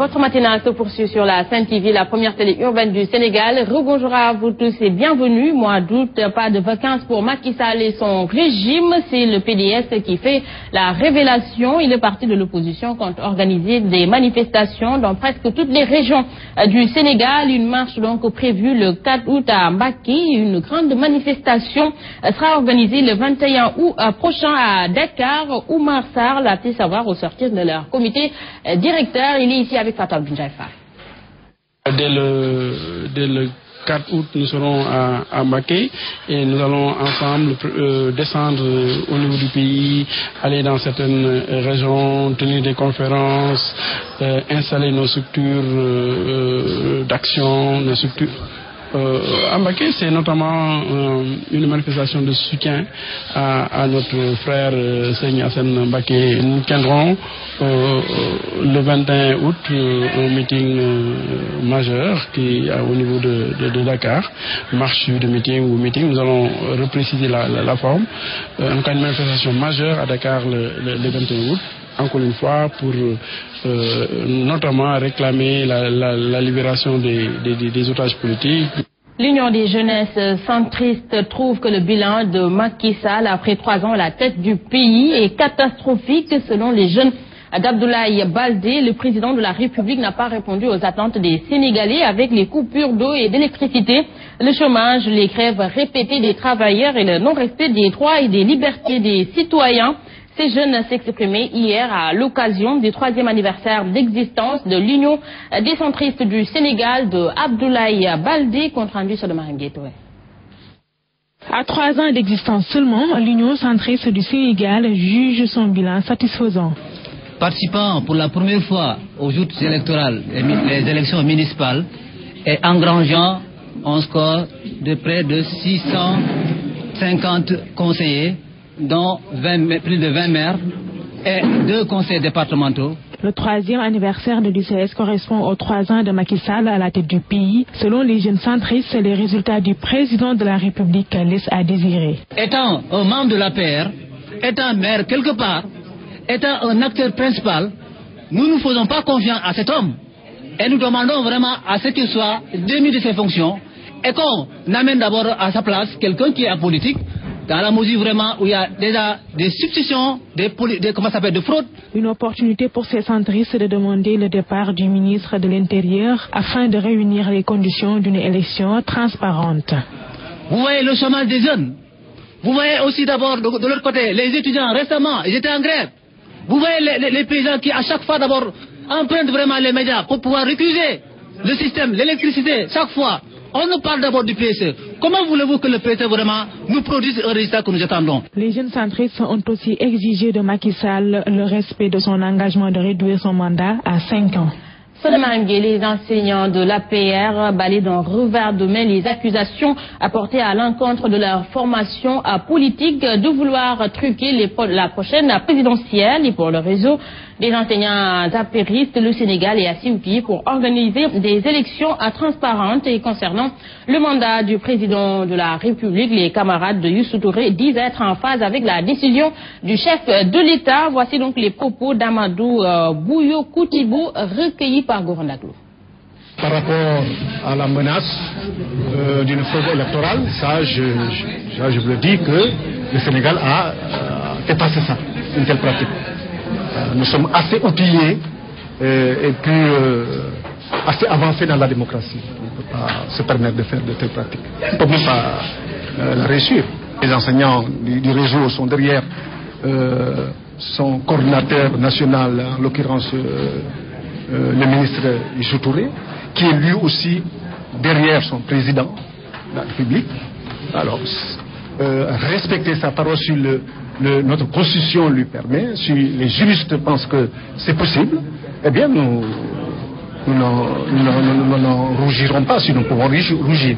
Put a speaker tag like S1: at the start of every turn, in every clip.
S1: Votre matinale se poursuit sur la Sen TV, la première télé urbaine du Sénégal. Rebonjour à vous tous et bienvenue. Mois d'août, pas de vacances pour Macky Sall et son régime. C'est le PDS qui fait la révélation. Il est parti de l'opposition compte organiser des manifestations dans presque toutes les régions du Sénégal. Une marche donc prévue le 4 août à Mbacké. Une grande manifestation sera organisée le 21 août prochain à Dakar. Oumar Sarr l'a fait savoir au sortir de leur comité directeur. Il est ici avec Fatal Binjaifa.
S2: Dès le 4 août, nous serons à Mbacké et nous allons ensemble descendre au niveau du pays, aller dans certaines régions, tenir des conférences, installer nos structures d'action, nos structures. À Mbacké, c'est notamment une manifestation de soutien à notre frère Seigne Assane Mbacké. Nous tiendrons le 21 août un meeting majeur qui est au niveau de Dakar, marche de meeting ou meeting. Nous allons repréciser la forme. En cas une manifestation majeure à Dakar le 21 août. Encore une fois, pour notamment réclamer la libération des otages politiques.
S1: L'Union des jeunesses centristes trouve que le bilan de Macky Sall après 3 ans à la tête du pays est catastrophique. Selon les jeunes d'Abdoulaye Baldé, le président de la République n'a pas répondu aux attentes des Sénégalais avec les coupures d'eau et d'électricité, le chômage, les grèves répétées des travailleurs et le non-respect des droits et des libertés des citoyens. Ces jeunes s'exprimaient hier à l'occasion du 3e anniversaire d'existence de l'Union des centristes du Sénégal de Abdoulaye Baldé, compte rendu sur le Maringueto.
S3: À 3 ans d'existence seulement, l'Union centriste du Sénégal juge son bilan satisfaisant.
S4: Participant pour la première fois aux joutes électorales, les élections municipales, et engrangeant un score de près de 650 conseillers, dont plus de 20 maires et 2 conseils départementaux.
S3: Le 3e anniversaire de l'UCS correspond aux 3 ans de Macky Sall à la tête du pays. Selon les jeunes centristes, les résultats du président de la République laissent à désirer.
S4: Étant un membre de l'APR, étant maire quelque part, étant un acteur principal, nous ne faisons pas confiance à cet homme. Et nous demandons vraiment à ce qu'il soit démis de ses fonctions et qu'on amène d'abord à sa place quelqu'un qui est apolitique, dans la mesure vraiment où il y a déjà des substitutions, de fraude.
S3: Une opportunité pour ces centristes de demander le départ du ministre de l'Intérieur afin de réunir les conditions d'une élection transparente.
S4: Vous voyez le chômage des jeunes. Vous voyez aussi d'abord de l'autre côté les étudiants récemment, ils étaient en grève. Vous voyez les paysans qui à chaque fois d'abord empruntent vraiment les médias pour pouvoir récuser le système, l'électricité, chaque fois. On nous parle d'abord du PSE. Comment voulez-vous que le PSE vraiment nous produise un résultat que nous attendons?
S3: Les jeunes centristes ont aussi exigé de Macky Sall le respect de son engagement de réduire son mandat à 5 ans.
S1: Les enseignants de l'APR balayent d'un revers de main les accusations apportées à l'encontre de leur formation politique de vouloir truquer la prochaine présidentielle. Et pour le réseau des enseignants apéristes, le Sénégal est assez outillé pour organiser des élections transparentes. Et concernant le mandat du président de la République, les camarades de Youssou Touré disent être en phase avec la décision du chef de l'État. Voici donc les propos d'Amadou Bouyo Koutibou recueillis par Gorandaglo.
S5: Par rapport à la menace d'une fraude électorale, je vous le dis que le Sénégal a dépassé ça, une telle pratique. Nous sommes assez outillés et puis assez avancés dans la démocratie. On ne peut pas se permettre de faire de telles pratiques. On ne peut même pas la réussir. Les enseignants du réseau sont derrière son coordinateur national, en l'occurrence le ministre Youssou Touré, qui est lui aussi derrière son président de la République. Alors, respecter sa parole sur notre constitution lui permet, si les juristes pensent que c'est possible, eh bien nous n'en rougirons pas si nous pouvons rougir.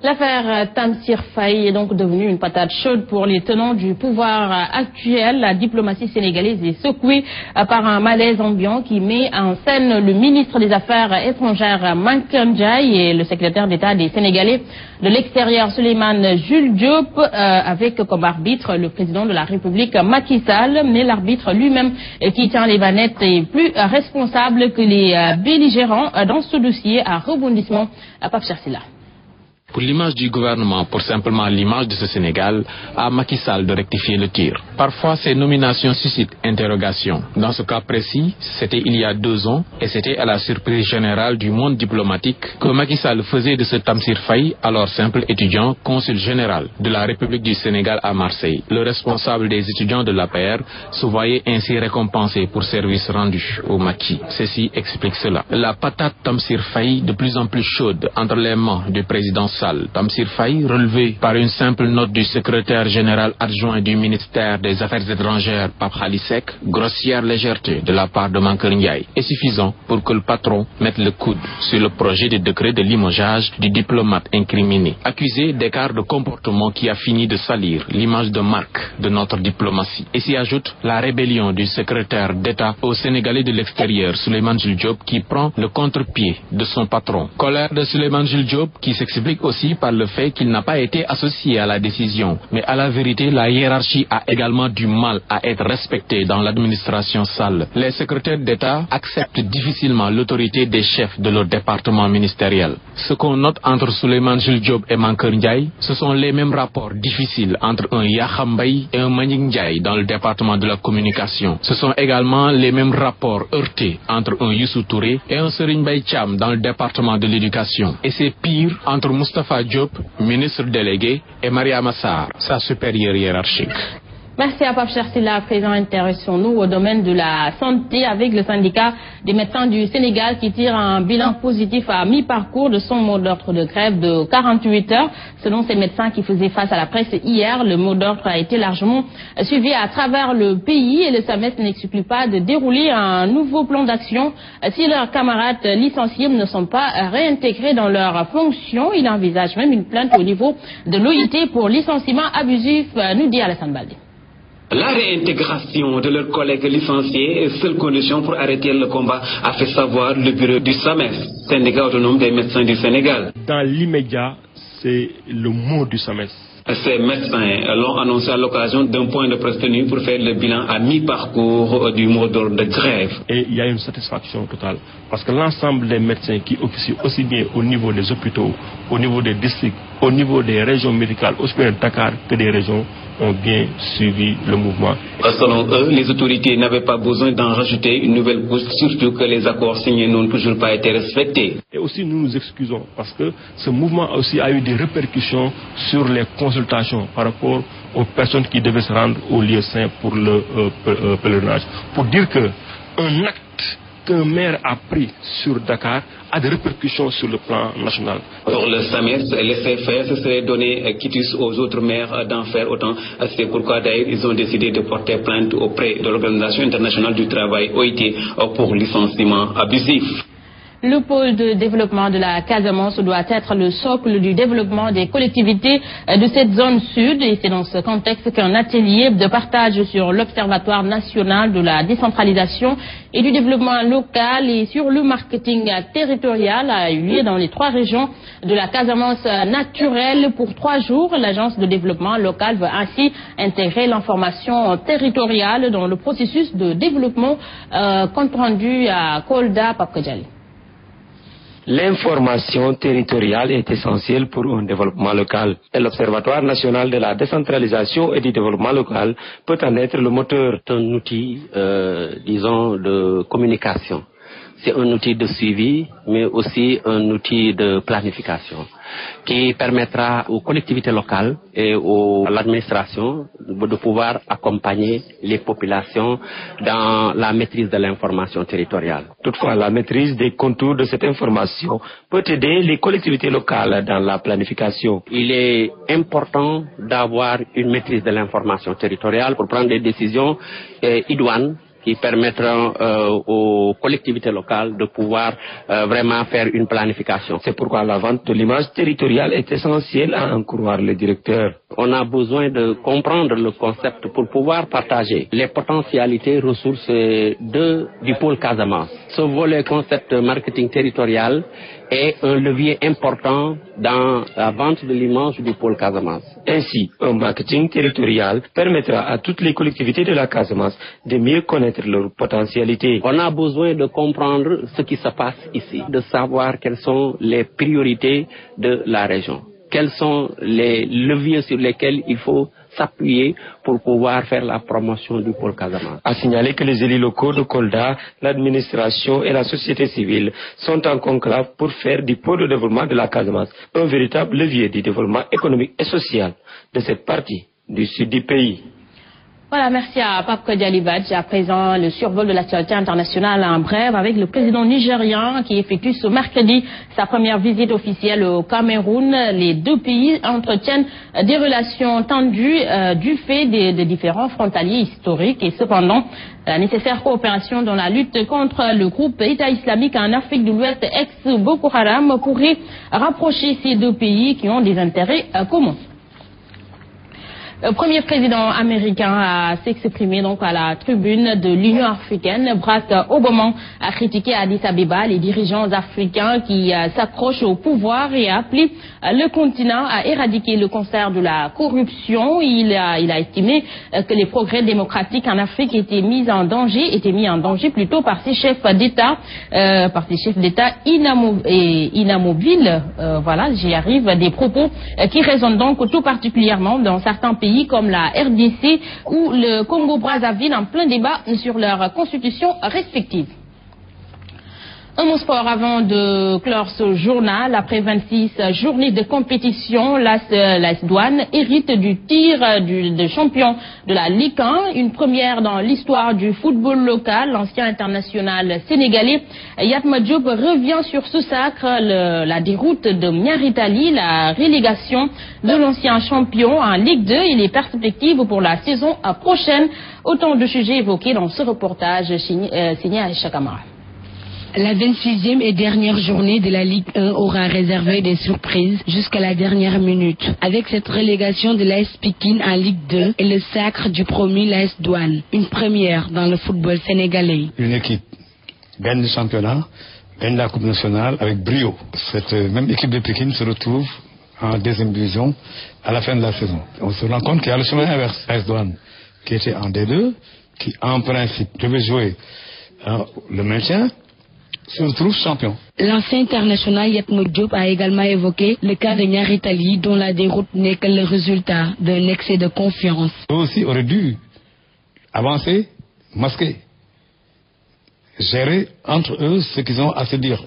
S1: L'affaire Tamsir Faye est donc devenue une patate chaude pour les tenants du pouvoir actuel. La diplomatie sénégalaise est secouée par un malaise ambiant qui met en scène le ministre des Affaires étrangères Mankeur Ndiaye et le secrétaire d'État des Sénégalais de l'extérieur Souleymane Jules Diop avec comme arbitre le président de la République Macky Sall. Mais l'arbitre lui-même qui tient les manettes est plus responsable que les belligérants dans ce dossier à rebondissement à Pape Chersila.
S6: Pour l'image du gouvernement, pour simplement l'image de ce Sénégal, à Macky Sall de rectifier le tir. Parfois, ces nominations suscitent interrogation. Dans ce cas précis, c'était il y a 2 ans, et c'était à la surprise générale du monde diplomatique que Macky Sall faisait de ce Tamsir Faye, alors simple étudiant, consul général de la République du Sénégal à Marseille. Le responsable des étudiants de l'APR se voyait ainsi récompensé pour service rendu au Macky. Ceci explique cela. La patate Tamsir Faye de plus en plus chaude entre les mains du président Sall. Tamsir Faye, relevé par une simple note du secrétaire général adjoint du ministère des Affaires étrangères, Pape Khali Seck, grossière légèreté de la part de Mankeur Ndiaye, est suffisant pour que le patron mette le coude sur le projet de décret de limogeage du diplomate incriminé, accusé d'écart de comportement qui a fini de salir l'image de marque de notre diplomatie. Et s'y ajoute la rébellion du secrétaire d'État au Sénégalais de l'extérieur, Souleymane Jules Diop, qui prend le contre-pied de son patron. Colère de Souleymane Jules Diop qui s'explique aussi par le fait qu'il n'a pas été associé à la décision. Mais à la vérité, la hiérarchie a également du mal à être respectée dans l'administration Sall. Les secrétaires d'État acceptent difficilement l'autorité des chefs de leur département ministériel. Ce qu'on note entre Souleymane Jules Diop et Mankeur Ndiaye, ce sont les mêmes rapports difficiles entre un Yakham Mbaye et un Mbagnick Ndiaye dans le département de la communication. Ce sont également les mêmes rapports heurtés entre un Youssou Touré et un Serigne Mbaye Thiam dans le département de l'éducation. Et c'est pire entre Moustapha Diop, ministre délégué, et Mariama Sarr, sa supérieure hiérarchique.
S1: Merci à Pape Chersila. À présent, intéressons-nous au domaine de la santé avec le syndicat des médecins du Sénégal qui tire un bilan positif à mi-parcours de son mot d'ordre de grève de 48 heures. Selon ces médecins qui faisaient face à la presse hier, le mot d'ordre a été largement suivi à travers le pays et le SAMES n'exclut pas de dérouler un nouveau plan d'action si leurs camarades licenciés ne sont pas réintégrés dans leurs fonctions. Il envisage même une plainte au niveau de l'OIT pour licenciement abusif, nous dit Alassane Baldé.
S7: La réintégration de leurs collègues licenciés est seule condition pour arrêter le combat, a fait savoir le bureau du SAMES, syndicat autonome des médecins du Sénégal.
S8: Dans l'immédiat, c'est le mot du SAMES.
S7: Ces médecins l'ont annoncé à l'occasion d'un point de presse tenu pour faire le bilan à mi-parcours du mot d'ordre de grève.
S8: Et il y a une satisfaction totale parce que l'ensemble des médecins qui officient aussi bien au niveau des hôpitaux, au niveau des districts, au niveau des régions médicales, aussi bien de Dakar que des régions, ont bien suivi le mouvement.
S7: Selon eux, les autorités n'avaient pas besoin d'en rajouter une nouvelle couche, surtout que les accords signés n'ont toujours pas été respectés.
S8: Et aussi nous nous excusons parce que ce mouvement aussi a eu des répercussions sur les consultations par rapport aux personnes qui devaient se rendre au lieu saint pour le pèlerinage. Pour dire qu'un acte qu'un maire a pris sur Dakar a des répercussions sur le plan national.
S7: Pour le SAMES, laisser faire, ce serait donner quitus aux autres maires d'en faire autant. C'est pourquoi d'ailleurs ils ont décidé de porter plainte auprès de l'Organisation internationale du travail, OIT, pour licenciement abusif.
S1: Le pôle de développement de la Casamance doit être le socle du développement des collectivités de cette zone sud. Et c'est dans ce contexte qu'un atelier de partage sur l'Observatoire national de la décentralisation et du développement local et sur le marketing territorial a eu lieu dans les 3 régions de la Casamance naturelle pour 3 jours. L'agence de développement local veut ainsi intégrer l'information territoriale dans le processus de développement compte rendu à Kolda, Pape Kodjali.
S9: L'information territoriale est essentielle pour un développement local. Et l'Observatoire national de la décentralisation et du développement local peut en être le moteur. C'est un outil, disons, de communication. C'est un outil de suivi, mais aussi un outil de planification qui permettra aux collectivités locales et à l'administration de pouvoir accompagner les populations dans la maîtrise de l'information territoriale. Toutefois, la maîtrise des contours de cette information peut aider les collectivités locales dans la planification. Il est important d'avoir une maîtrise de l'information territoriale pour prendre des décisions idoines qui permettront aux collectivités locales de pouvoir vraiment faire une planification. C'est pourquoi la vente de l'image territoriale est essentielle à en croire le directeur. On a besoin de comprendre le concept pour pouvoir partager les potentialités ressources du pôle Casamance. Ce volet concept marketing territorial est un levier important dans la vente de l'image du pôle Casamance. Ainsi, un marketing territorial permettra à toutes les collectivités de la Casamance de mieux connaître leurs potentialités. On a besoin de comprendre ce qui se passe ici, de savoir quelles sont les priorités de la région, quels sont les leviers sur lesquels il faut s'appuyer pour pouvoir faire la promotion du pôle Casamance. A signaler que les élus locaux de Kolda, l'administration et la société civile sont en conclave pour faire du pôle de développement de la Casamance un véritable levier du développement économique et social de cette partie du sud du pays.
S1: Voilà, merci à Pape Kodiali Badji. À présent, le survol de l'actualité internationale en bref avec le président nigérian qui effectue ce mercredi sa première visite officielle au Cameroun. Les deux pays entretiennent des relations tendues du fait des différents frontaliers historiques et cependant la nécessaire coopération dans la lutte contre le groupe État islamique en Afrique de l'Ouest ex-Boko Haram pourrait rapprocher ces deux pays qui ont des intérêts communs. Le premier président américain à s'exprimer donc à la tribune de l'Union africaine, Barack Obama, a critiqué à Addis Abeba les dirigeants africains qui s'accrochent au pouvoir et a appelé le continent à éradiquer le cancer de la corruption. Il a estimé que les progrès démocratiques en Afrique étaient mis en danger plutôt par ces chefs d'État, inamovibles. Voilà, j'y arrive, des propos qui résonnent donc tout particulièrement dans certains pays comme la RDC ou le Congo-Brazzaville en plein débat sur leur constitution respective. Un mot sport avant de clore ce journal. Après 26 journées de compétition, l'AS Douane hérite du tir de champion de la Ligue 1. Une première dans l'histoire du football local. L'ancien international sénégalais Yatma Diop revient sur ce sacre, la déroute de Miaritali, la relégation de l'ancien champion en Ligue 2 et les perspectives pour la saison prochaine. Autant de sujets évoqués dans ce reportage signé Aïcha Kamara.
S10: La 26e et dernière journée de la Ligue 1 aura réservé des surprises jusqu'à la dernière minute. Avec cette relégation de l'AS Pikine en Ligue 2 et le sacre du promu l'AS Douane. Une première dans le football sénégalais.
S5: Une équipe gagne le championnat, gagne la Coupe nationale avec brio. Cette même équipe de Pikine se retrouve en deuxième division à la fin de la saison. On se rend compte qu'il y a le chemin inverse. l'AS Douane qui était en D2, qui en principe devait jouer le maintien, se retrouve champion.
S10: L'ancien international Yatma Diop a également évoqué le cas de Miaritali dont la déroute n'est que le résultat d'un excès de confiance.
S5: Eux aussi auraient dû avancer, masquer, gérer entre eux ce qu'ils ont à se dire.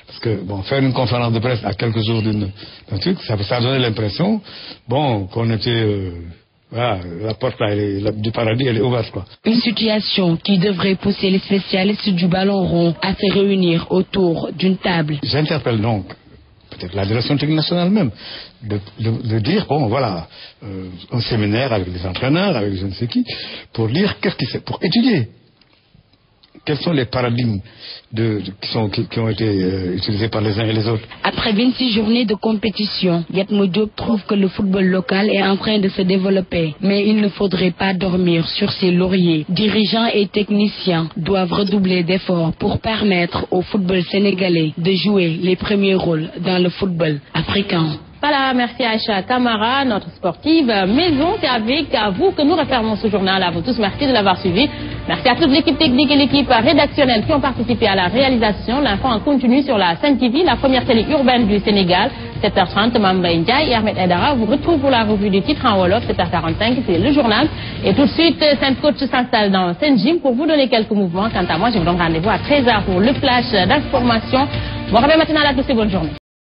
S5: Parce que faire une conférence de presse à quelques jours d'un truc, ça donnait l'impression qu'on était... Voilà, la porte là, du paradis, elle est ouverte, quoi.
S10: Une situation qui devrait pousser les spécialistes du ballon rond à se réunir autour d'une table.
S5: J'interpelle donc peut-être la direction technique nationale même de dire un séminaire avec les entraîneurs, avec je ne sais qui, pour lire pour étudier quels sont les paradigmes qui ont été utilisés par les uns et les autres.
S10: Après 26 journées de compétition, Yatma Diop trouve que le football local est en train de se développer. Mais il ne faudrait pas dormir sur ses lauriers. Dirigeants et techniciens doivent redoubler d'efforts pour permettre au football sénégalais de jouer les premiers rôles dans le football africain.
S1: Voilà, merci à Aïcha Kamara, notre sportive maison. C'est avec vous que nous refermons ce journal. À vous tous, merci de l'avoir suivi. Merci à toute l'équipe technique et l'équipe rédactionnelle qui ont participé à la réalisation. L'info en continu sur la Sen TV, la première télé urbaine du Sénégal. 7h30, Mamba Ndiaye et Ahmed Edara vous retrouvent pour la revue du titre en Wolof. 7h45, c'est le journal. Et tout de suite, Saint-Coach s'installe dans Saint-Jim pour vous donner quelques mouvements. Quant à moi, je vous donne rendez-vous à 13h pour le flash d'information. Bon réveil matinal à tous et bonne journée.